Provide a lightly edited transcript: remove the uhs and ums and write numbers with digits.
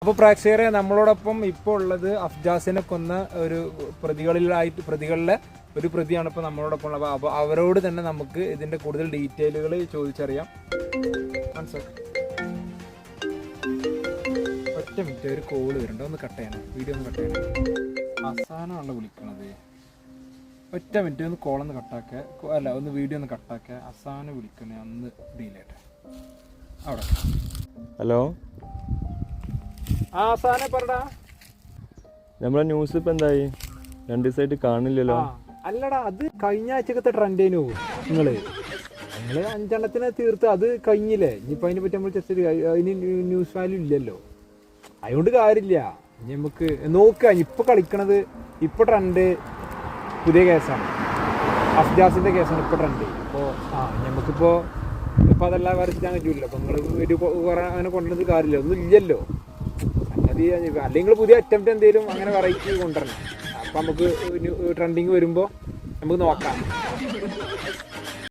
അപ്പോൾ പ്രേക്ഷകരെ, നമ്മളോടൊപ്പം ഇപ്പോൾ ഉള്ളത് അഫ്ജാസിനെ കൊന്ന ഒരു പ്രതികളിലെ ഒരു പ്രതിയാണ് ഇപ്പോൾ നമ്മളോടൊപ്പം ഉള്ളത്. അപ്പോൾ അവരോട് തന്നെ നമുക്ക് ഇതിൻ്റെ കൂടുതൽ ഡീറ്റെയിലുകൾ ചോദിച്ചറിയാം. ഒറ്റ മിനിറ്റ്, ഒരു കോള് വരുന്നുണ്ട്, ഒന്ന് കട്ട് ചെയ്യണം, വീഡിയോ ഒന്ന് കട്ട് ചെയ്യണം. അവസാനമാണല്ലോ വിളിക്കണത്. ഒറ്റ മിനിറ്റ്, ഒന്ന് കോളൊന്ന് കട്ടാക്കുക, അല്ല ഒന്ന് വീഡിയോ ഒന്ന് കട്ടാക്കുക. അവസാനം വിളിക്കണേ, അന്ന് ഡീലായിട്ട് അവിടെ. ഹലോ, അവസാനം പറടാ. നമ്മളെ ന്യൂസ് ഇപ്പം എന്തായി? 2 ദിവസമായിട്ട് കാണില്ലല്ലോ. അല്ലടാ, അത് കഴിഞ്ഞ ആഴ്ചക്കത്തെ ട്രെൻഡേനു. നിങ്ങള് 5 തീർത്ത് അത് കഴിഞ്ഞില്ലേ? ഇനിയിപ്പോൾ അതിനെ പറ്റി നമ്മൾ ജസ്റ്റ് അതിന് ന്യൂസ് വാല്യൂ ഇല്ലല്ലോ, അതുകൊണ്ട് കാര്യമില്ല. ഇനി നമുക്ക് നോക്കുക. ഇപ്പൊ കളിക്കണത് ഇപ്പൊ ട്രെൻഡ് പുതിയ കേസാണ്, അഫ്ജാസിന്റെ കേസാണ് ഇപ്പൊ ട്രെൻഡ്. അപ്പോൾ നമുക്കിപ്പോ അതെല്ലാം വരച്ചിട്ടാൻ പറ്റൂല്ലോ. അപ്പൊ നിങ്ങൾ ഒരു അങ്ങനെ കൊണ്ടുവന്നത് കാര്യമില്ല, ഒന്നും ഇല്ലല്ലോ സംഗതി. അല്ലെങ്കിൽ പുതിയ അറ്റംപ്റ്റ് എന്തെങ്കിലും അങ്ങനെ വെറൈറ്റി കൊണ്ടുവരണം. അപ്പൊ നമുക്ക് ട്രെൻഡിങ് വരുമ്പോ നമുക്ക് നോക്കാം.